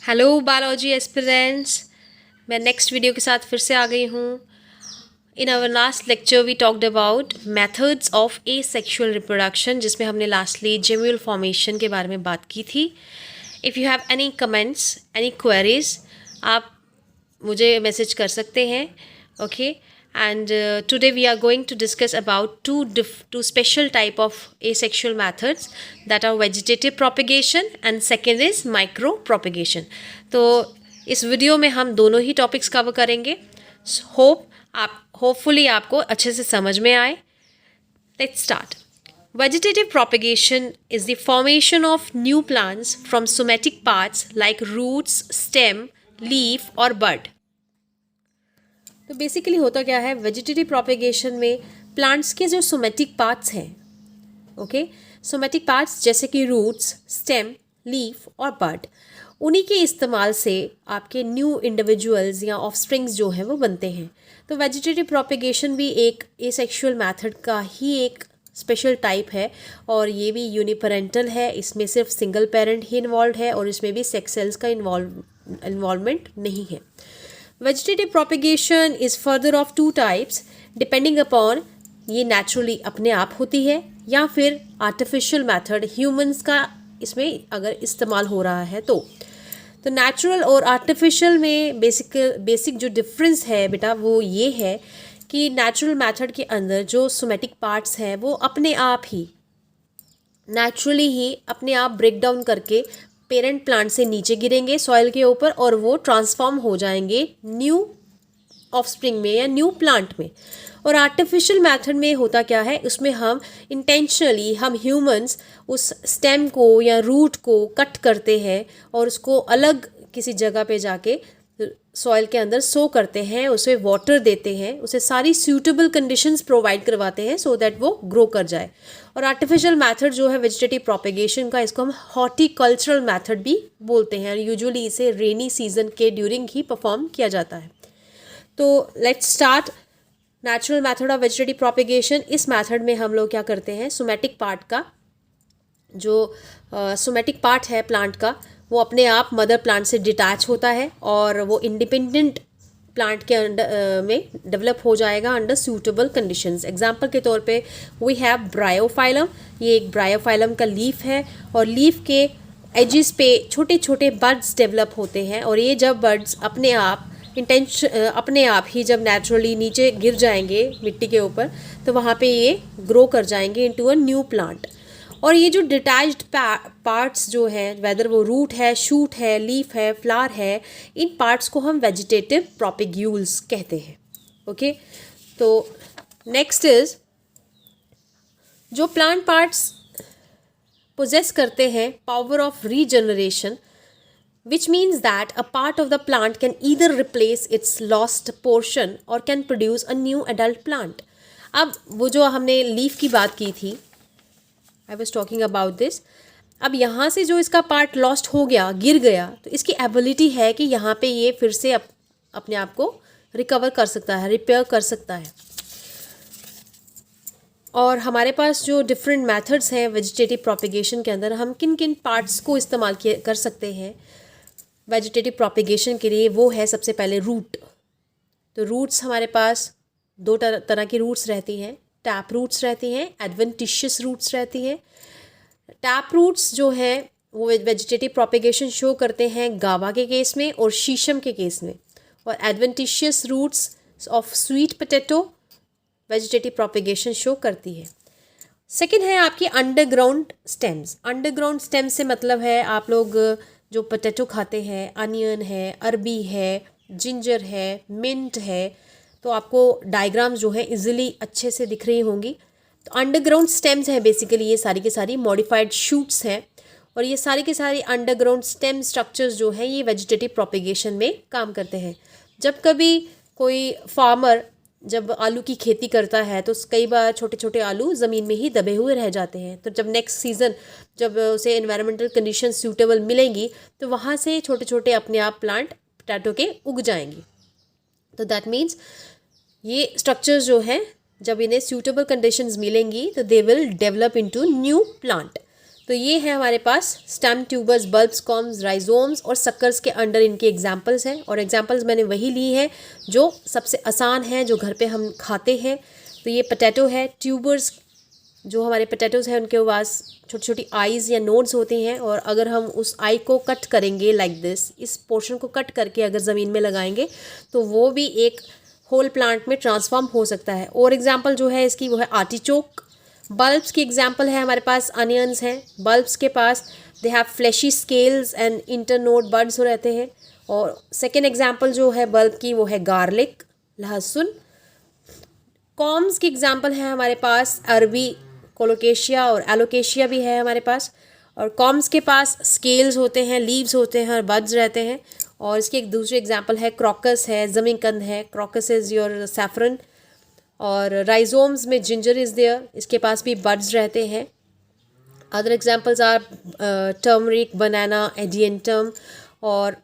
Hello biology aspirants. मैं next video के साथ फिर से आ गई हूँ। In our last lecture we talked about methods of asexual reproduction, जिसमें हमने लास्टली जेम्यूल फॉर्मेशन के बारे में बात की थी। If you have any comments, any queries, आप मुझे मैसेज कर सकते हैं। Okay, and today we are going to discuss about two special type of asexual methods, that are vegetative propagation and second is micro propagation. तो इस video में हम दोनों ही टॉपिक्स कवर करेंगे। होपफुली आपको अच्छे से समझ में आए। Let's start. Vegetative propagation is the formation of new plants from somatic parts like roots, stem, leaf or bud. तो बेसिकली होता क्या है, वेजिटेटिव प्रोपेगेशन में प्लांट्स के जो सोमेटिक पार्ट्स हैं, ओके, सोमेटिक पार्ट्स जैसे कि रूट्स, स्टेम, लीफ और बड, उन्हीं के इस्तेमाल से आपके न्यू इंडिविजुअल्स या ऑफस्प्रिंग्स जो हैं वो बनते हैं। तो वेजिटेटिव प्रोपेगेशन भी एक एसेक्सुअल मेथड का ही एक स्पेशल टाइप है और ये भी यूनिपेरेंटल है। इसमें सिर्फ सिंगल पेरेंट ही इन्वॉल्व है और इसमें भी सेक्स सेल्स का इन्वॉल्वमेंट नहीं है। Vegetative propagation is further of two types depending upon ये नेचुरली अपने आप होती है या फिर आर्टिफिशियल मेथड ह्यूमंस का इसमें अगर इस्तेमाल हो रहा है तो नेचुरल और आर्टिफिशियल में बेसिक जो डिफरेंस है बेटा वो ये है कि नेचुरल मेथड के अंदर जो सोमेटिक पार्ट्स हैं वो अपने आप ही नेचुरली ही अपने आप ब्रेक डाउन करके पेरेंट प्लांट से नीचे गिरेंगे सॉइल के ऊपर और वो ट्रांसफॉर्म हो जाएंगे न्यू ऑफस्प्रिंग में या न्यू प्लांट में। और आर्टिफिशियल मेथड में होता क्या है, उसमें हम इंटेंशनली हम ह्यूमंस उस स्टेम को या रूट को कट करते हैं और उसको अलग किसी जगह पे जाके सॉइल के अंदर सो करते हैं, उसे वाटर देते हैं, उसे सारी सूटेबल कंडीशंस प्रोवाइड करवाते हैं सो दैट वो ग्रो कर जाए। और आर्टिफिशियल मेथड जो है वेजिटेटिव प्रोपेगेशन का, इसको हम हॉर्टिकल्चरल मेथड भी बोलते हैं। यूजुअली इसे रेनी सीजन के ड्यूरिंग ही परफॉर्म किया जाता है। तो let's start natural method of vegetative propagation. इस मेथड में हम लोग क्या करते हैं, सोमेटिक पार्ट का जो सोमेटिक पार्ट है प्लांट का वो अपने आप मदर प्लांट से डिटैच होता है और वो इंडिपेंडेंट प्लांट के अंडर में डेवलप हो जाएगा अंडर सूटेबल कंडीशंस। एग्जांपल के तौर पे वी हैव ब्रायोफाइलम। ये एक ब्रायोफाइलम का लीफ है और लीफ के एजिस पे छोटे छोटे बड्स डेवलप होते हैं और ये जब बड्स अपने आप ही जब नेचुरली नीचे गिर जाएंगे मिट्टी के ऊपर तो वहाँ पे ये ग्रो कर जाएंगे इनटू अ न्यू प्लांट। और ये जो डिटैच्ड पार्ट्स जो हैं, वेदर वो रूट है, शूट है, लीफ है, फ्लावर है, इन पार्ट्स को हम वेजिटेटिव प्रोपेग्यूल्स कहते हैं। ओके, तो नेक्स्ट इज जो प्लांट पार्ट्स पोजेस करते हैं power of regeneration, which means that a part of the plant can either replace its lost portion or can produce a new adult plant. अब वो जो हमने लीफ की बात की थी, I was talking about this. अब यहाँ से जो इसका पार्ट लॉस्ट हो गया, गिर गया, तो इसकी एबिलिटी है कि यहाँ पे ये फिर से अपने आप को रिकवर कर सकता है, रिपेयर कर सकता है। और हमारे पास जो डिफरेंट मेथड्स हैं वेजिटेटिव प्रोपेगेशन के अंदर, हम किन किन पार्ट्स को इस्तेमाल कर सकते हैं वेजिटेटिव प्रोपेगेशन के लिए, वो है सबसे पहले रूट। तो रूट्स हमारे पास दो तरह की रूट्स रहती हैं। टैप रूट्स रहती हैं, एडवेंटिशियस रूट्स रहती हैं। टैप रूट्स जो हैं वो वेजिटेटिव प्रोपेगेशन शो करते हैं गावा के केस में और शीशम के केस में। और adventitious roots of sweet potato vegetative propagation show करती है। सेकेंड है आपकी अंडरग्राउंड स्टेम्स। अंडरग्राउंड स्टेम से मतलब है आप लोग जो पोटैटो खाते हैं, अनियन है, अरबी है, जिंजर है, मिंट है, तो आपको डायग्राम्स जो है इजीली अच्छे से दिख रही होंगी। तो अंडरग्राउंड स्टेम्स हैं बेसिकली, ये सारी की सारी मॉडिफाइड शूट्स हैं और ये सारी की सारी अंडरग्राउंड स्टेम स्ट्रक्चर्स जो हैं ये वेजिटेटिव प्रोपेगेशन में काम करते हैं। जब कभी कोई फार्मर जब आलू की खेती करता है तो कई बार छोटे छोटे आलू ज़मीन में ही दबे हुए रह जाते हैं। तो जब नेक्स्ट सीज़न जब उसे एनवायरमेंटल कंडीशन सूटेबल मिलेंगी तो वहाँ से छोटे छोटे अपने आप प्लांट पोटैटो के उग जाएंगी। तो दैट मीन्स ये स्ट्रक्चर्स जो हैं जब इन्हें सूटेबल कंडीशंस मिलेंगी तो they will develop into new plant. तो ये है हमारे पास stem, tubers, bulbs, corms, rhizomes और सक्कर्स के अंडर इनके एग्जाम्पल्स हैं। और एग्जाम्पल्स मैंने वही ली हैं जो सबसे आसान है, जो घर पे हम खाते हैं। तो ये पोटैटो है, ट्यूबर्स जो हमारे पोटैटोज़ हैं उनके पास छोटी छोटी आइज़ या नोड्स होती हैं, और अगर हम उस आई को कट करेंगे लाइक दिस, इस पोर्शन को कट करके अगर ज़मीन में लगाएंगे तो वो भी एक होल प्लांट में ट्रांसफॉर्म हो सकता है। और एग्जाम्पल जो है इसकी वो है आर्टिचोक। बल्ब्स की एग्जाम्पल है हमारे पास अनियंस हैं। बल्ब्स के पास they have fleshy scales and internode buds रहते हैं। और सेकेंड एग्जाम्पल जो है बल्ब की वो है गार्लिक, लहसुन। कॉम्स की एग्जाम्पल है हमारे पास अरबी, कोलोकेशिया और एलोकेशिया भी है हमारे पास। और कॉम्स के पास स्केल्स होते हैं, लीव्स होते हैं और बड्स रहते हैं। और इसकी एक दूसरी एग्जाम्पल है क्रॉकस है, जमीकंद है, क्रॉकस इज़ योर सैफरन। और राइजोम्स में जिंजर इज़ देयर, इसके पास भी बड्स रहते हैं। Other examples are turmeric, banana, adiantum. और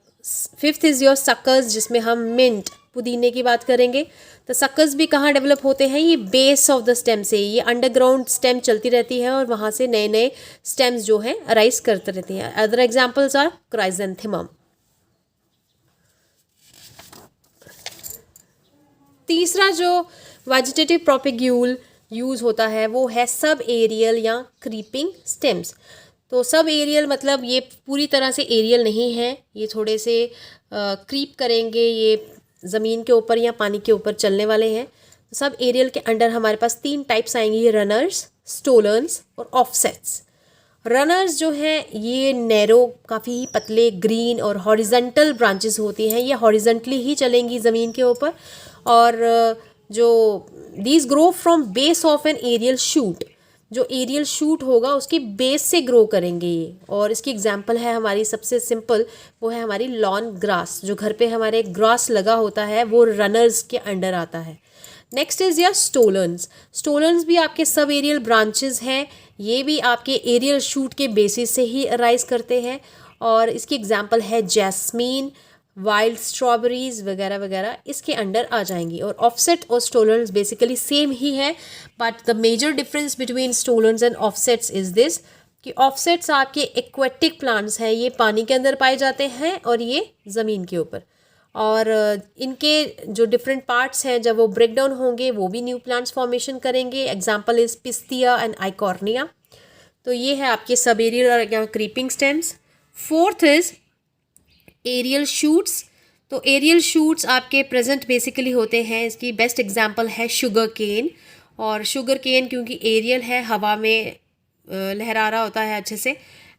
फिफ्थ इज़ योर सक्कर्स, जिसमें हम मिंट, पुदीने की बात करेंगे। तो सक्कर्स भी कहाँ डेवलप होते हैं, ये बेस ऑफ द स्टेम से, ये अंडरग्राउंड स्टेम चलती रहती है और वहाँ से नए नए स्टेम्स जो हैं अराइज करते रहती हैं। Other examples are chrysanthemum. तीसरा जो वेजिटेटिव प्रोपेग्यूल यूज़ होता है वो है सब एरियल या क्रीपिंग स्टेम्स। तो सब एरियल मतलब ये पूरी तरह से एरियल नहीं है, ये थोड़े से क्रीप करेंगे, ये ज़मीन के ऊपर या पानी के ऊपर चलने वाले हैं। सब एरियल के अंडर हमारे पास 3 टाइप्स आएंगी, रनर्स, स्टोलर्स और ऑफसेट्स। रनर्स जो हैं ये नैरो, काफ़ी पतले, ग्रीन और हॉरिजेंटल ब्रांचेस होती हैं, ये हॉरिजेंटली ही चलेंगी ज़मीन के ऊपर। और जो these grow from base of an aerial shoot, जो एरियल शूट होगा उसकी बेस से ग्रो करेंगे ये। और इसकी एग्जांपल है हमारी सबसे सिंपल, वो है हमारी लॉन ग्रास, जो घर पे हमारे ग्रास लगा होता है वो रनर्स के अंडर आता है। नेक्स्ट इज़ या स्टोलन्स। स्टोलन्स भी आपके सब एरियल ब्रांचेस हैं, ये भी आपके एरियल शूट के बेसिस से ही अराइज करते हैं। और इसकी एग्जांपल है जैस्मीन, वाइल्ड स्ट्रॉबेरीज वगैरह वगैरह इसके अंडर आ जाएंगी। और ऑफसेट और स्टोलन्स बेसिकली सेम ही है, but the major difference between stolons and offsets is this कि ऑफसेट्स आपके एक्वेटिक प्लांट्स हैं, ये पानी के अंदर पाए जाते हैं और ये ज़मीन के ऊपर। और इनके जो डिफरेंट पार्ट्स हैं जब वो ब्रेक डाउन होंगे वो भी न्यू प्लांट्स फॉर्मेशन करेंगे। Example is Pistia and Eichhornia. तो ये है आपके सब एरियल और creeping stems. Fourth is aerial shoots. तो एरियल शूट्स आपके प्रेजेंट बेसिकली होते हैं, इसकी बेस्ट एग्जांपल है शुगर केन। और शुगर केन क्योंकि एरियल है, हवा में लहरा रहा होता है अच्छे से।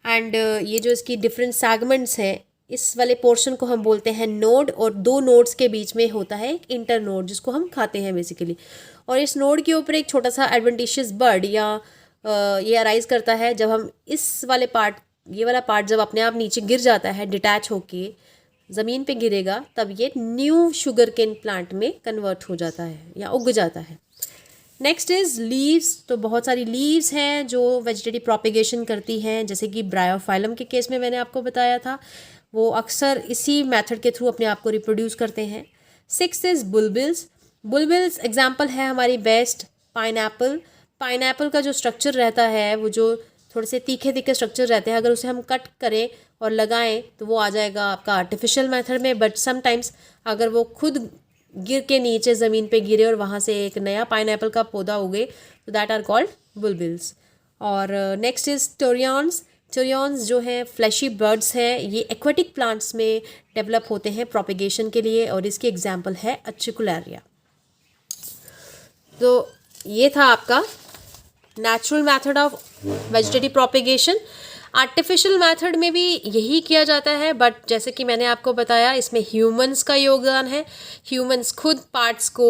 एंड ये जो इसकी डिफरेंट सेगमेंट्स हैं, इस वाले पोर्शन को हम बोलते हैं नोड, और 2 नोड्स के बीच में होता है एक इंटर नोड जिसको हम खाते हैं बेसिकली। और इस नोड के ऊपर एक छोटा सा एडवेंटिशियस बर्ड या ये अराइज करता है जब हम इस वाले पार्ट, ये वाला पार्ट जब अपने आप नीचे गिर जाता है, डिटैच होके ज़मीन पे गिरेगा, तब ये न्यू शुगर केन प्लांट में कन्वर्ट हो जाता है या उग जाता है। Next is leaves. तो बहुत सारी लीव्स हैं जो वेजिटेटिव प्रोपेगेशन करती हैं, जैसे कि ब्रायोफाइलम के केस में मैंने आपको बताया था, वो अक्सर इसी मेथड के थ्रू अपने आप को रिप्रोड्यूस करते हैं। 6 इज़ बुलबिल्स। बुलबिल्स एग्जाम्पल है हमारी बेस्ट पाइनएप्पल। पाइनएप्पल का जो स्ट्रक्चर रहता है वो जो थोड़े से तीखे तीखे स्ट्रक्चर रहते हैं, अगर उसे हम कट करें और लगाएं तो वो आ जाएगा आपका आर्टिफिशियल मेथड में। बट समटाइम्स अगर वो खुद गिर के नीचे ज़मीन पे गिरे और वहाँ से एक नया पाइनएप्पल का पौधा उगे, तो दैट आर कॉल्ड बुलबिल्स। और नेक्स्ट इज़ टोरियॉन्स। टोरियॉन्स जो हैं फ्लैशी बर्ड्स हैं, ये एक्वेटिक प्लांट्स में डेवलप होते हैं प्रोपेगेशन के लिए, और इसकी एग्जाम्पल है अचिकुलारिया। तो ये था आपका natural method of vegetative propagation. Artificial method में भी यही किया जाता है, बट जैसे कि मैंने आपको बताया इसमें ह्यूमंस का योगदान है। ह्यूमंस खुद पार्ट्स को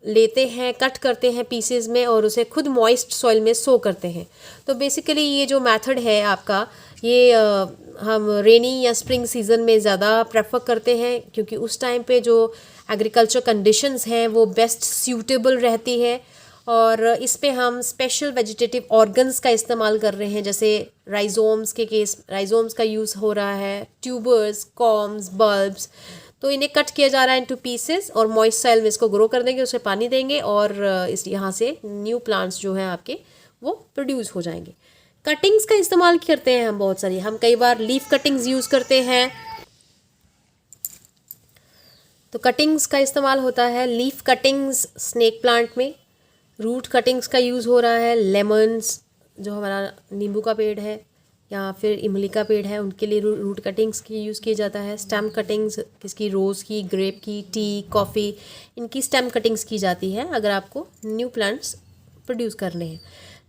लेते हैं, कट करते हैं पीसेस में और उसे खुद मॉइस्ट सॉइल में सो करते हैं। तो बेसिकली ये जो मेथड है आपका, ये हम रेनी या स्प्रिंग सीज़न में ज़्यादा प्रेफर करते हैं, क्योंकि उस टाइम पे जो एग्रीकल्चर कंडीशंस हैं वो बेस्ट सूटेबल रहती है। और इस पे हम स्पेशल वेजिटेटिव ऑर्गन्स का इस्तेमाल कर रहे हैं, जैसे राइजोम्स के केस राइजोम्स का यूज़ हो रहा है, ट्यूबर्स, कॉम्स, बल्ब्स। तो इन्हें कट किया जा रहा है इनटू पीसेस और मॉइस्ट सॉइल में इसको ग्रो कर देंगे, उसे पानी देंगे और इस यहाँ से न्यू प्लांट्स जो हैं आपके वो प्रोड्यूस हो जाएंगे। कटिंग्स का इस्तेमाल करते हैं हम बहुत सारी, हम कई बार लीफ कटिंग्स यूज़ करते हैं। तो कटिंग्स का इस्तेमाल होता है, लीफ कटिंग्स स्नेक प्लांट में, रूट कटिंग्स का यूज़ हो रहा है, लेमन्स जो हमारा नींबू का पेड़ है या फिर इमली का पेड़ है उनके लिए रूट कटिंग्स की यूज़ किया जाता है। स्टेम कटिंग्स किसकी, रोज़ की, ग्रेप की, टी, कॉफ़ी, इनकी स्टेम कटिंग्स की जाती है अगर आपको न्यू प्लांट्स प्रोड्यूस करने हैं।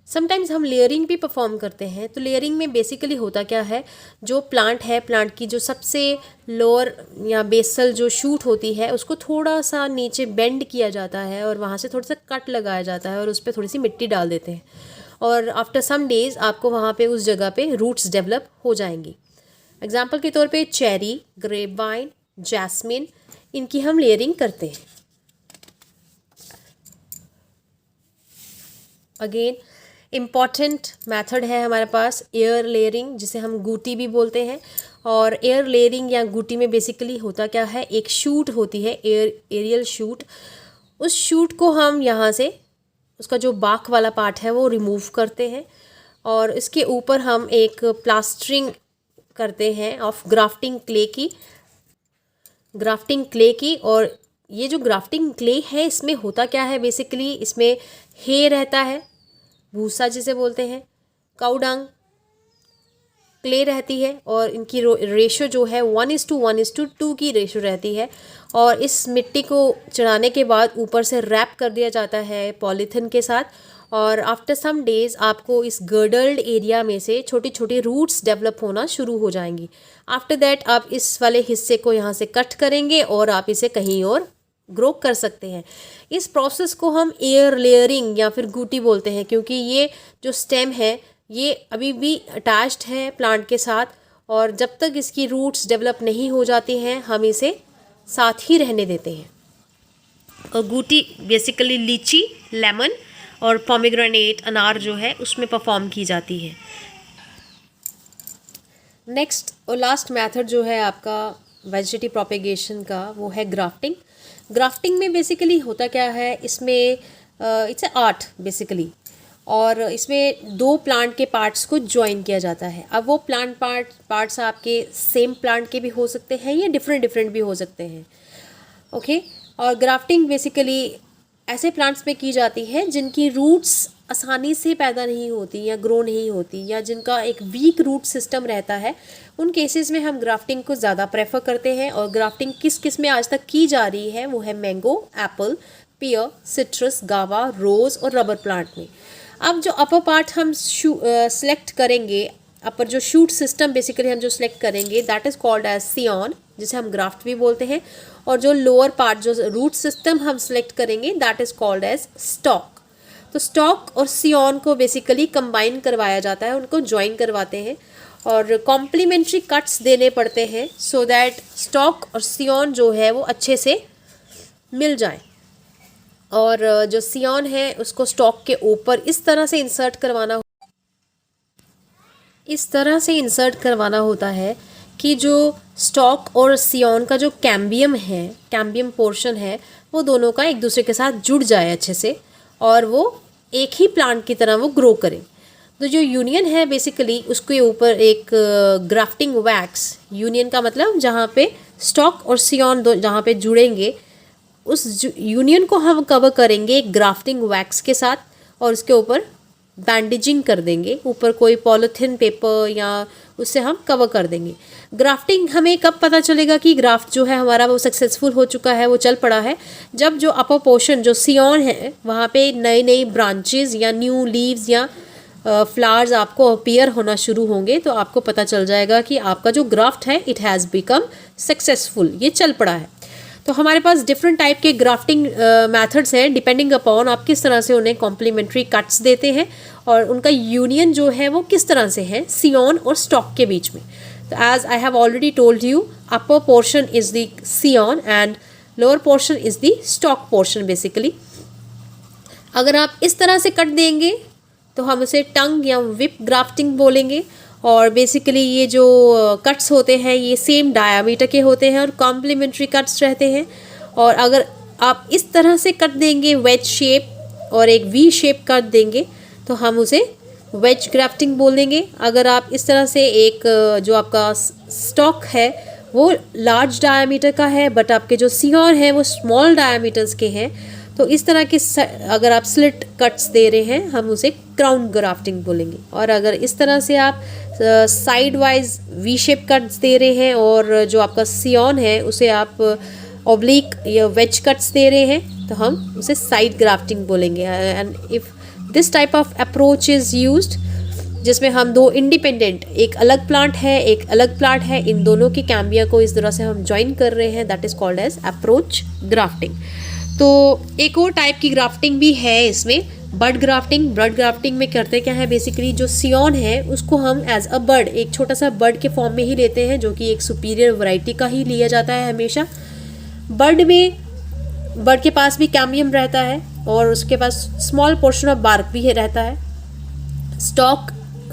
समटाइम्स हम लेयरिंग भी परफॉर्म करते हैं। तो लेयरिंग में बेसिकली होता क्या है, जो प्लांट है, प्लांट की जो सबसे लोअर या बेसल जो शूट होती है उसको थोड़ा सा नीचे बेंड किया जाता है और वहाँ से थोड़ा सा कट लगाया जाता है और उस पर थोड़ी सी मिट्टी डाल देते हैं और आफ्टर सम डेज़ आपको वहाँ पे उस जगह पे रूट्स डेवलप हो जाएंगी। एग्जाम्पल के तौर पे चेरी, ग्रेप वाइन, जैस्मिन, इनकी हम लेयरिंग करते हैं। अगेन इम्पॉर्टेंट मेथड है हमारे पास एयर लेयरिंग, जिसे हम गूटी भी बोलते हैं। और एयर लेयरिंग या गूटी में बेसिकली होता क्या है, एक शूट होती है, एरियल शूट। उस शूट को हम यहाँ से उसका जो बाक वाला पार्ट है वो रिमूव करते हैं और इसके ऊपर हम एक प्लास्टरिंग करते हैं ऑफ ग्राफ्टिंग क्ले की। और ये जो ग्राफ्टिंग क्ले है इसमें होता क्या है, बेसिकली इसमें हे रहता है, भूसा जिसे बोलते हैं, काऊ डंग, क्ले रहती है और इनकी रेशो जो है 1:1:2 की रेशो रहती है। और इस मिट्टी को चढ़ाने के बाद ऊपर से रैप कर दिया जाता है पॉलीथिन के साथ और आफ्टर सम डेज़ आपको इस गर्डल्ड एरिया में से छोटी छोटी रूट्स डेवलप होना शुरू हो जाएंगी। आफ्टर दैट आप इस वाले हिस्से को यहाँ से कट करेंगे और आप इसे कहीं और ग्रो कर सकते हैं। इस प्रोसेस को हम एयर लेयरिंग या फिर गूटी बोलते हैं, क्योंकि ये जो स्टेम है ये अभी भी अटैच्ड है प्लांट के साथ और जब तक इसकी रूट्स डेवलप नहीं हो जाती हैं हम इसे साथ ही रहने देते हैं। और गूटी बेसिकली लीची, लेमन और पोमेग्रेनेट, अनार जो है उसमें परफॉर्म की जाती है। नेक्स्ट और लास्ट मेथड जो है आपका वेजिटेटिव प्रोपेगेशन का वो है ग्राफ्टिंग। ग्राफ्टिंग में बेसिकली होता क्या है, इसमें इट्स ए आर्ट बेसिकली, और इसमें दो प्लांट के पार्ट्स को ज्वाइन किया जाता है। अब वो पार्ट्स आपके सेम प्लांट के भी हो सकते हैं या डिफरेंट भी हो सकते हैं, ओके। और ग्राफ्टिंग बेसिकली ऐसे प्लांट्स में की जाती है जिनकी रूट्स आसानी से पैदा नहीं होती या ग्रो नहीं होती या जिनका एक वीक रूट सिस्टम रहता है। उन केसेस में हम ग्राफ्टिंग को ज़्यादा प्रेफर करते हैं। और ग्राफ्टिंग किस में आज तक की जा रही है वो है मैंगो, एप्पल, पियर, सिट्रस, गावा, रोज़ और रबर प्लांट में। अब जो अपर पार्ट हम सेलेक्ट करेंगे, अपर जो शूट सिस्टम बेसिकली हम जो सेलेक्ट करेंगे that is called as scion, जिसे हम ग्राफ्ट भी बोलते हैं। और जो लोअर पार्ट जो रूट सिस्टम हम सेलेक्ट करेंगे that is called as stock. तो स्टॉक और सियॉन को बेसिकली कंबाइन करवाया जाता है, उनको ज्वाइन करवाते हैं और कॉम्प्लीमेंट्री कट्स देने पड़ते हैं सो दैट स्टॉक और सियॉन जो है वो अच्छे से मिल जाए। और जो सियॉन है उसको स्टॉक के ऊपर इस तरह से इंसर्ट करवाना होता है कि जो स्टॉक और सियॉन का जो कैम्बियम पोर्शन है वो दोनों का एक दूसरे के साथ जुड़ जाए अच्छे से और वो एक ही प्लांट की तरह वो ग्रो करें। तो जो यूनियन है बेसिकली उसके ऊपर एक ग्राफ्टिंग वैक्स, यूनियन का मतलब जहाँ पे स्टॉक और सियॉन जहाँ पे जुड़ेंगे उस यूनियन को हम कवर करेंगे एक ग्राफ्टिंग वैक्स के साथ और उसके ऊपर बैंडेजिंग कर देंगे, ऊपर कोई पॉलीथिन पेपर या उससे हम कवर कर देंगे। ग्राफ्टिंग हमें कब पता चलेगा कि ग्राफ्ट जो है हमारा वो सक्सेसफुल हो चुका है, वो चल पड़ा है, जब जो अपर पोर्शन जो सियॉन है वहाँ पे नई ब्रांचेस या न्यू लीव्स या फ्लावर्स आपको अपीयर होना शुरू होंगे। तो आपको पता चल जाएगा कि आपका जो ग्राफ्ट है इट हैज़ बिकम सक्सेसफुल, ये चल पड़ा है। तो हमारे पास डिफरेंट टाइप के ग्राफ्टिंग मेथड्स हैं डिपेंडिंग अपॉन आप किस तरह से उन्हें कॉम्प्लीमेंट्री कट्स देते हैं और उनका यूनियन जो है वो किस तरह से है सियॉन और स्टॉक के बीच में। तो as I have already told you, upper portion is the scion and lower portion is the stock portion basically. अगर आप इस तरह से कट देंगे तो हम उसे टंग या विप ग्राफ्टिंग बोलेंगे। और बेसिकली ये जो कट्स होते हैं ये सेम डायामीटर के होते हैं और कॉम्प्लीमेंट्री कट्स रहते हैं। और अगर आप इस तरह से कट देंगे वेज शेप और एक वी शेप कट देंगे तो हम उसे वेज ग्राफ्टिंग बोलेंगे अगर आप इस तरह से एक जो आपका स्टॉक है वो लार्ज डायामीटर का है बट आपके जो सियॉन है वो स्मॉल डायामीटर्स के हैं, तो इस तरह के अगर आप स्लिट कट्स दे रहे हैं हम उसे क्राउन ग्राफ्टिंग बोलेंगे। और अगर इस तरह से आप side wise V shape cuts दे रहे हैं और जो आपका सियॉन है उसे आप ऑब्लिक या वेज कट्स दे रहे हैं तो हम उसे साइड ग्राफ्टिंग बोलेंगे। And if this type of approach is used जिसमें हम दो इंडिपेंडेंट, एक अलग प्लांट है एक अलग प्लांट है, इन दोनों की कैम्बिया को इस तरह से हम ज्वाइन कर रहे हैं, that is called as approach grafting. तो एक और टाइप की ग्राफ्टिंग भी है इसमें, बड ग्राफ्टिंग। बड ग्राफ्टिंग में करते क्या है, बेसिकली जो सियॉन है उसको हम एज अ बड, एक छोटा सा बड के फॉर्म में ही लेते हैं जो कि एक सुपीरियर वैरायटी का ही लिया जाता है हमेशा। बड के पास भी कैम्बियम रहता है और उसके पास स्मॉल पोर्शन ऑफ बार्क भी रहता है।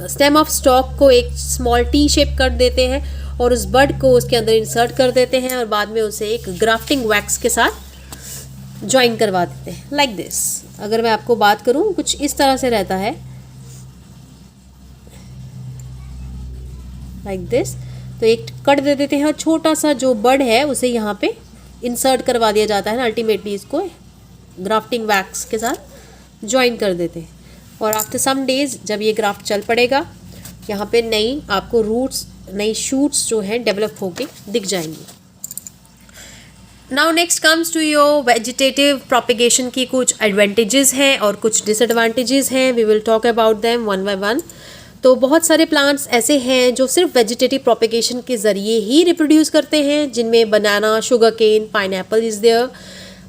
स्टेम ऑफ स्टॉक को एक स्मॉल टी शेप कर देते हैं और उस बड को उसके अंदर इंसर्ट कर देते हैं और बाद में उसे एक ग्राफ्टिंग वैक्स के साथ ज्वाइन करवा देते हैं लाइक दिस। अगर मैं आपको बात करूं कुछ इस तरह से रहता है लाइक दिस। तो एक कट दे देते हैं और छोटा सा जो बड है उसे यहाँ पे इंसर्ट करवा दिया जाता है ना, अल्टीमेटली इसको ग्राफ्टिंग वैक्स के साथ ज्वाइन कर देते हैं। और आफ्टर सम डेज जब ये ग्राफ्ट चल पड़ेगा यहाँ पे नई आपको रूट्स, नई शूट्स जो हैं डेवलप होके दिख जाएंगी। Now next comes to your vegetative propagation की कुछ एडवांटेजेस हैं और कुछ डिसएडवांटेजेस हैं। We will talk about them one by one. तो बहुत सारे प्लांट्स ऐसे हैं जो सिर्फ वेजिटेटिव प्रोपिगेशन के ज़रिए ही रिप्रोड्यूस करते हैं, जिनमें banana, sugar cane, pineapple is there.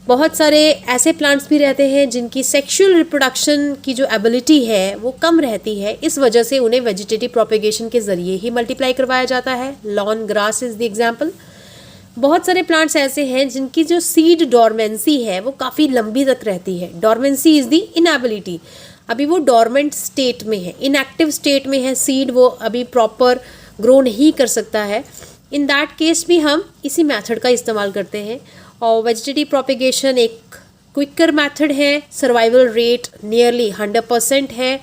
बहुत सारे ऐसे प्लांट्स भी रहते हैं जिनकी सेक्सुअल रिप्रोडक्शन की जो एबिलिटी है वो कम रहती है, इस वजह से उन्हें वेजिटेटिव प्रोपिगेशन के ज़रिए ही मल्टीप्लाई करवाया जाता है। Lawn grass is the example. बहुत सारे प्लांट्स ऐसे हैं जिनकी जो सीड डॉर्मेंसी है वो काफ़ी लंबी तक रहती है। डॉर्मेंसी इज़ द इनएबिलिटी, अभी वो डॉर्मेंट स्टेट में है, इनएक्टिव स्टेट में है सीड, वो अभी प्रॉपर ग्रो नहीं कर सकता है। इन दैट केस भी हम इसी मेथड का इस्तेमाल करते हैं। और वेजिटेटिव प्रोपिगेशन एक क्विकर मेथड है, सर्वाइवल रेट नियरली 100% है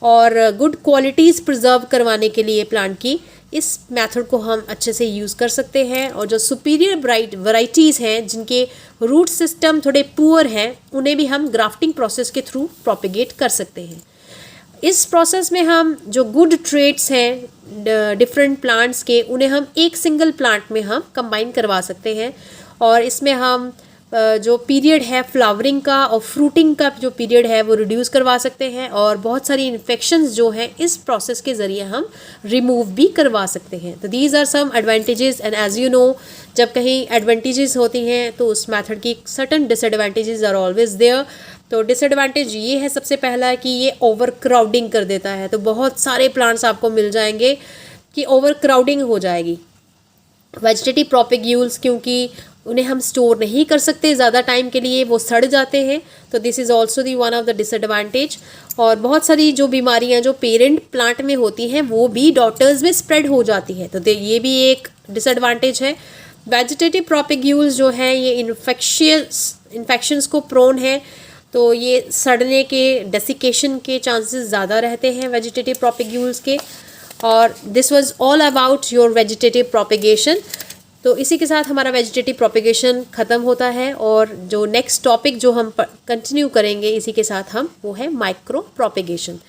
और गुड क्वालिटीज़ प्रिजर्व करवाने के लिए प्लांट की इस मेथड को हम अच्छे से यूज़ कर सकते हैं। और जो सुपीरियर वैराइटीज़ हैं जिनके रूट सिस्टम थोड़े पुअर हैं उन्हें भी हम ग्राफ्टिंग प्रोसेस के थ्रू प्रोपिगेट कर सकते हैं। इस प्रोसेस में हम जो गुड ट्रेट्स हैं डिफरेंट प्लांट्स के उन्हें हम एक सिंगल प्लांट में हम कंबाइन करवा सकते हैं और इसमें हम जो पीरियड है फ्लावरिंग का और फ्रूटिंग का जो पीरियड है वो रिड्यूस करवा सकते हैं और बहुत सारी इन्फेक्शंस जो हैं इस प्रोसेस के ज़रिए हम रिमूव भी करवा सकते हैं। तो these are some advantages and as you know जब कहीं एडवांटेजेस होती हैं तो उस मेथड की certain disadvantages are always there. तो डिसएडवांटेज ये है सबसे पहला कि ये ओवर क्राउडिंग कर देता है, तो बहुत सारे प्लांट्स आपको मिल जाएंगे कि ओवर क्राउडिंग हो जाएगी। वेजिटेटिव प्रोपिग्यूल्स क्योंकि उन्हें हम स्टोर नहीं कर सकते ज़्यादा टाइम के लिए, वो सड़ जाते हैं, तो this is also the one of the disadvantage. और बहुत सारी जो बीमारियां जो पेरेंट प्लांट में होती हैं वो भी डॉटर्स में स्प्रेड हो जाती है, तो ये भी एक डिसएडवांटेज है। वेजिटेटिव प्रोपिग्यूल्स जो हैं ये इन्फेक्शंस को प्रोन है, तो ये सड़ने के, डेसिकेशन के चांसेस ज़्यादा रहते हैं वेजिटेटिव प्रोपिग्यूल्स के। और this was all about your vegetative propagation. तो इसी के साथ हमारा वेजिटेटिव प्रोपिगेशन ख़त्म होता है और जो नेक्स्ट टॉपिक जो हम कंटिन्यू करेंगे इसी के साथ हम वो है micro propagation.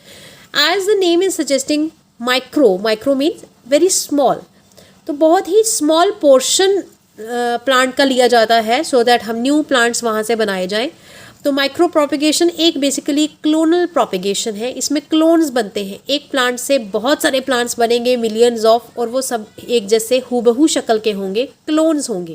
As the name is suggesting micro means very small, तो बहुत ही स्मॉल पोर्शन प्लांट का लिया जाता है सो दैट हम न्यू प्लांट्स वहाँ से बनाए जाएं। तो माइक्रो प्रोपिगेशन एक बेसिकली क्लोनल प्रोपिगेशन है, इसमें क्लोन्स बनते हैं, एक प्लांट से बहुत सारे प्लांट्स बनेंगे मिलियंस ऑफ, और वो सब एक जैसे हूबहू शक्ल के होंगे, क्लोन्स होंगे।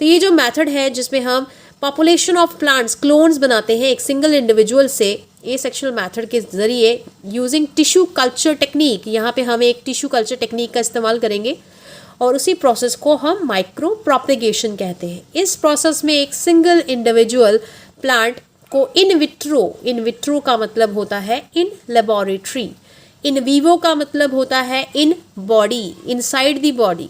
तो ये जो मेथड है जिसमें हम पॉपुलेशन ऑफ प्लांट्स क्लोन्स बनाते हैं एक सिंगल इंडिविजुअल से, एसेक्सुअल मेथड के ज़रिए यूजिंग टिश्यू कल्चर टेक्निक, यहाँ पे हम एक टिश्यू कल्चर टेक्निक का इस्तेमाल करेंगे और उसी प्रोसेस को हम माइक्रो प्रोपिगेशन कहते हैं। इस प्रोसेस में एक सिंगल इंडिविजुअल प्लांट को इन विट्रो का मतलब होता है इन लेबोरेटरी, इन वीवो का मतलब होता है in body, inside the body.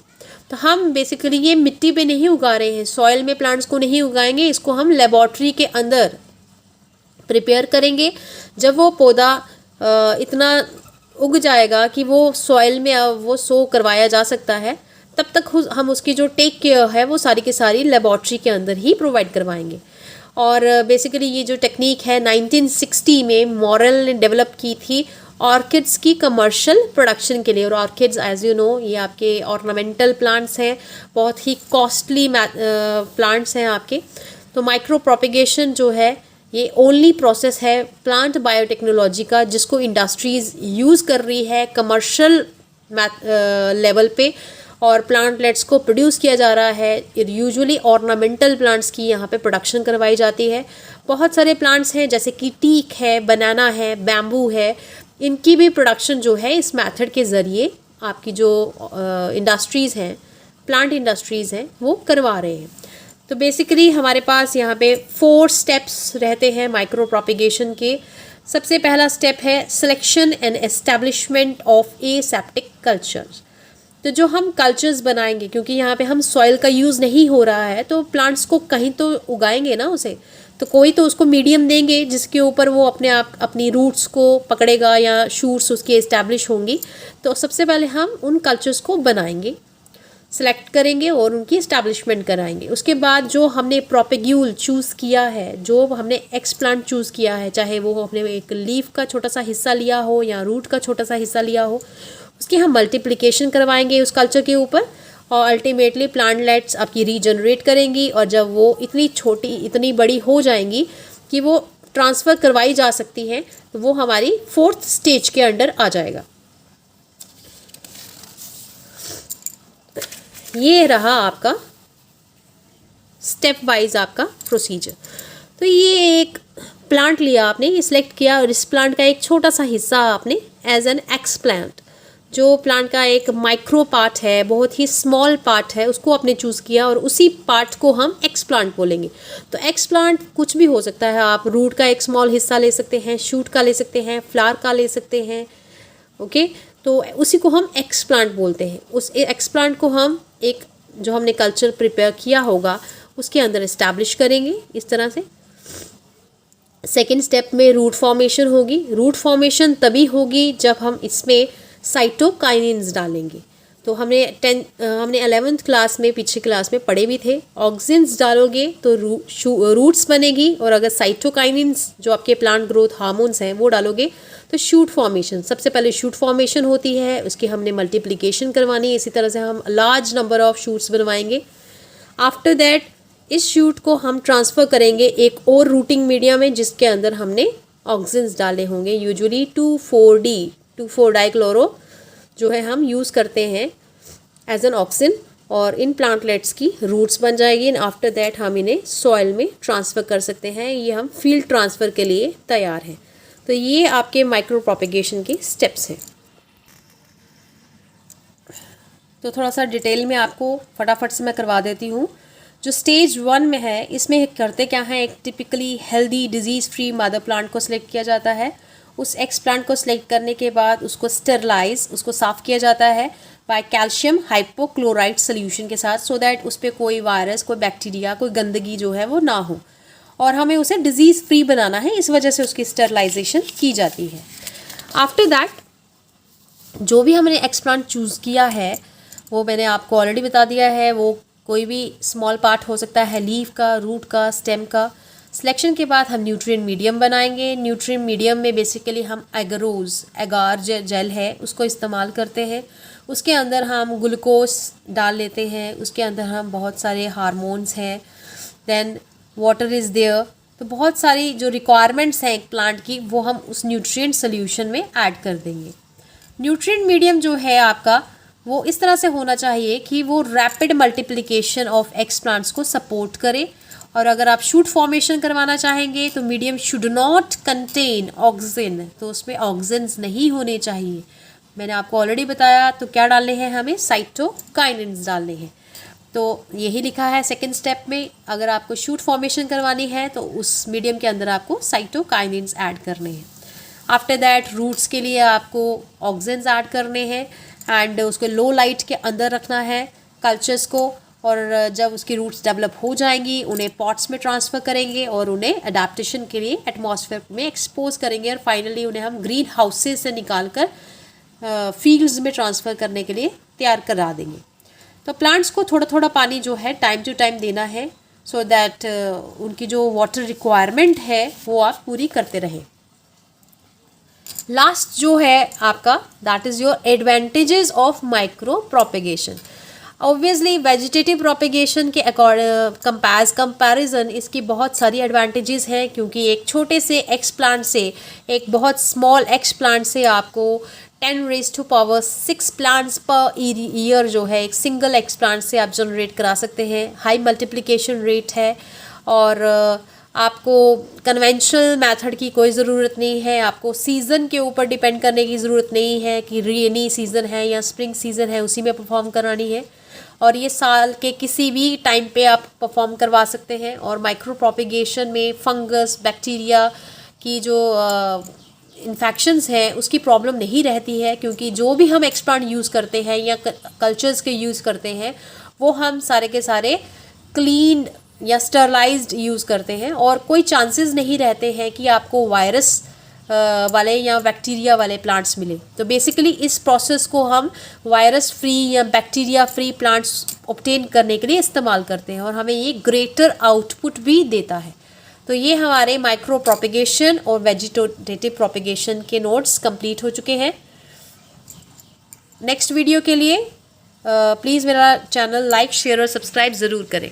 तो हम बेसिकली ये मिट्टी पे नहीं उगा रहे हैं, सॉइल में प्लांट्स को नहीं उगाएंगे, इसको हम लेबोरेटरी के अंदर प्रिपेयर करेंगे। जब वो पौधा इतना उग जाएगा कि वो सॉइल में वो सो करवाया जा सकता है, तब तक हम उसकी जो टेक केयर है वो सारी की सारी लेबॉर्ट्री के अंदर ही प्रोवाइड करवाएंगे। और बेसिकली ये जो टेक्निक है 1960 में मॉरल ने डेवलप की थी ऑर्किड्स की कमर्शियल प्रोडक्शन के लिए। और ऑर्किड्स एज यू नो ये आपके ऑर्नामेंटल प्लांट्स हैं, बहुत ही कॉस्टली प्लांट्स हैं आपके। तो माइक्रो प्रोपिगेशन जो है ये ओनली प्रोसेस है प्लांट बायोटेक्नोलॉजी का जिसको इंडस्ट्रीज़ यूज़ कर रही है कमर्शियल लेवल पे, और प्लांटलेट्स को प्रोड्यूस किया जा रहा है। यूजुअली ऑर्नामेंटल प्लांट्स की यहाँ पे प्रोडक्शन करवाई जाती है। बहुत सारे प्लांट्स हैं जैसे कि टीक है, बनाना है, बैम्बू है, इनकी भी प्रोडक्शन जो है इस मेथड के ज़रिए आपकी जो इंडस्ट्रीज़ हैं, प्लांट इंडस्ट्रीज़ हैं, वो करवा रहे हैं। तो बेसिकली हमारे पास यहाँ पे 4 स्टेप्स रहते हैं माइक्रो प्रोपिगेशन के। सबसे पहला स्टेप है selection and establishment of aseptic cultures. तो जो हम कल्चर्स बनाएंगे, क्योंकि यहाँ पे हम सॉइल का यूज़ नहीं हो रहा है, तो प्लांट्स को कहीं तो उगाएंगे ना उसे, तो कोई तो उसको मीडियम देंगे जिसके ऊपर वो अपने आप अपनी रूट्स को पकड़ेगा या शूट्स उसकी एस्टैब्लिश होंगी। तो सबसे पहले हम उन कल्चर्स को बनाएंगे, सेलेक्ट करेंगे और उनकी इस्टेब्लिशमेंट कराएंगे। उसके बाद जो हमने प्रोपेग्यूल चूज़ किया है, जो हमने एक्स प्लांट चूज़ किया है, चाहे वो हमने एक लीफ का छोटा सा हिस्सा लिया हो या रूट का छोटा सा हिस्सा लिया हो, उसकी हम मल्टीप्लिकेशन करवाएंगे उस कल्चर के ऊपर, और अल्टीमेटली प्लांटलेट्स आपकी रीजनरेट करेंगी। और जब वो इतनी छोटी इतनी बड़ी हो जाएंगी कि वो ट्रांसफ़र करवाई जा सकती हैं, तो वो हमारी 4th स्टेज के अंडर आ जाएगा। ये रहा आपका स्टेप वाइज आपका प्रोसीजर। तो ये एक प्लांट लिया आपने, ये सिलेक्ट किया, और इस प्लांट का एक छोटा सा हिस्सा आपने एज एन एक्स प्लांट, जो प्लांट का एक माइक्रो पार्ट है, बहुत ही स्मॉल पार्ट है, उसको आपने चूज़ किया और उसी पार्ट को हम एक्स प्लांट बोलेंगे। तो एक्स प्लांट कुछ भी हो सकता है, आप रूट का एक स्मॉल हिस्सा ले सकते हैं, शूट का ले सकते हैं, फ्लावर का ले सकते हैं, ओके। तो उसी को हम एक्स प्लांट बोलते हैं। उस एक्स प्लांट को हम एक जो हमने कल्चर प्रिपेयर किया होगा उसके अंदर इस्टेब्लिश करेंगे इस तरह से। सेकेंड स्टेप में रूट फॉर्मेशन होगी। रूट फॉर्मेशन तभी होगी जब हम इसमें साइटोकाइनिन्स डालेंगे। तो हमने 11th क्लास में, पिछले क्लास में पढ़े भी थे, ऑक्सिन्स डालोगे तो रूट्स बनेगी, और अगर साइटोकाइनिन्स जो आपके प्लांट ग्रोथ हार्मोन्स हैं वो डालोगे तो शूट फॉर्मेशन। सबसे पहले शूट फॉर्मेशन होती है, उसकी हमने मल्टीप्लिकेशन करवानी है, इसी तरह से हम लार्ज नंबर ऑफ शूट्स बनवाएंगे। आफ्टर दैट इस शूट को हम ट्रांसफ़र करेंगे एक और रूटिंग मीडिया में जिसके अंदर हमने ऑक्सिन्स डाले होंगे। यूजुअली 2,4-डाइक्लोरो जो है हम यूज़ करते हैं एज एन ऑक्सिन, और इन प्लांटलेट्स की रूट्स बन जाएगी। एंड आफ्टर दैट हम इन्हें सॉइल में ट्रांसफ़र कर सकते हैं। ये हम फील्ड ट्रांसफ़र के लिए तैयार हैं। तो ये आपके माइक्रो प्रोपेगेशन के स्टेप्स हैं। तो थोड़ा सा डिटेल में आपको फटाफट से मैं करवा देती हूँ। जो स्टेज 1 में है इसमें करते क्या है, एक typically healthy disease free mother plant को सिलेक्ट किया जाता है। उस एक्स प्लांट को सिलेक्ट करने के बाद उसको स्टेरलाइज, उसको साफ़ किया जाता है बाय कैल्शियम हाइपोक्लोराइड सोल्यूशन के साथ, सो दैट उस पर कोई वायरस, कोई बैक्टीरिया, कोई गंदगी जो है वो ना हो, और हमें उसे डिजीज़ फ्री बनाना है, इस वजह से उसकी स्टेरलाइजेशन की जाती है। आफ्टर दैट जो भी हमने एक्स प्लांट चूज़ किया है वो मैंने आपको ऑलरेडी बता दिया है, वो कोई भी स्मॉल पार्ट हो सकता है, लीफ का, रूट का, स्टेम का। सिलेक्शन के बाद हम न्यूट्रिएंट मीडियम बनाएंगे। न्यूट्रिएंट मीडियम में बेसिकली हम एगार जेल है उसको इस्तेमाल करते हैं। उसके अंदर हम ग्लूकोज डाल लेते हैं, उसके अंदर हम बहुत सारे हार्मोन्स हैं, देन वाटर इज़ देयर। तो बहुत सारी जो रिक्वायरमेंट्स हैं एक प्लांट की वो हम उस न्यूट्रिएंट सोल्यूशन में ऐड कर देंगे। न्यूट्रिएंट मीडियम जो है आपका वो इस तरह से होना चाहिए कि वो rapid multiplication of x plants को सपोर्ट करे। और अगर आप शूट फॉर्मेशन करवाना चाहेंगे तो medium should not contain auxin, तो उसमें ऑक्सिन्स नहीं होने चाहिए। मैंने आपको ऑलरेडी बताया। तो क्या डालने हैं हमें, साइटोकाइनिन्स डालने हैं। तो यही लिखा है सेकेंड स्टेप में, अगर आपको शूट फॉर्मेशन करवानी है तो उस मीडियम के अंदर आपको साइटोकाइनिन्स ऐड करने हैं। आफ्टर दैट रूट्स के लिए आपको ऑक्सिन्स ऐड करने हैं एंड उसको लो लाइट के अंदर रखना है कल्चर्स को, और जब उसकी रूट्स डेवलप हो जाएंगी उन्हें पॉट्स में ट्रांसफ़र करेंगे और उन्हें अडेप्टेशन के लिए एटमॉस्फेयर में एक्सपोज करेंगे, और फाइनली उन्हें हम ग्रीन हाउसेस से निकाल कर फील्ड्स में ट्रांसफ़र करने के लिए तैयार करा देंगे। तो प्लांट्स को थोड़ा थोड़ा पानी जो है टाइम टू टाइम देना है, सो दैट उनकी जो वाटर रिक्वायरमेंट है वो आप पूरी करते रहें। लास्ट जो है आपका, that is your advantages of micro propagation. Obviously vegetative propagation के कंपैरिजन इसकी बहुत सारी एडवांटेजेस हैं, क्योंकि एक छोटे से एक्स प्लांट से, एक बहुत स्मॉल एक्स प्लांट से आपको 10⁻⁶ प्लांट्स पर ईयर जो है एक सिंगल एक्स प्लांट से आप जनरेट करा सकते हैं। हाई मल्टीप्लिकेशन रेट है, और आपको कन्वेंशनल मेथड की कोई ज़रूरत नहीं है, आपको सीज़न के ऊपर डिपेंड करने की ज़रूरत नहीं है कि रेनी सीज़न है या स्प्रिंग सीज़न है उसी में परफॉर्म करानी है, और ये साल के किसी भी टाइम पे आप परफॉर्म करवा सकते हैं। और माइक्रो प्रोपेगेशन में फंगस, बैक्टीरिया की जो इन्फेक्शंस हैं उसकी प्रॉब्लम नहीं रहती है, क्योंकि जो भी हम एक्सप्लांट यूज़ करते हैं या कल्चर्स के यूज़ करते हैं वो हम सारे के सारे क्लीन या स्टरलाइज्ड यूज़ करते हैं, और कोई चांसेस नहीं रहते हैं कि आपको वायरस वाले या बैक्टीरिया वाले प्लांट्स मिले। तो बेसिकली इस प्रोसेस को हम वायरस फ्री या बैक्टीरिया फ्री प्लांट्स ऑब्टेन करने के लिए इस्तेमाल करते हैं, और हमें ये ग्रेटर आउटपुट भी देता है। तो ये हमारे माइक्रो प्रोपेगेशन और वेजिटेटिव प्रोपेगेशन के नोट्स कंप्लीट हो चुके हैं। नेक्स्ट वीडियो के लिए प्लीज़ मेरा चैनल लाइक, शेयर और सब्सक्राइब ज़रूर करें।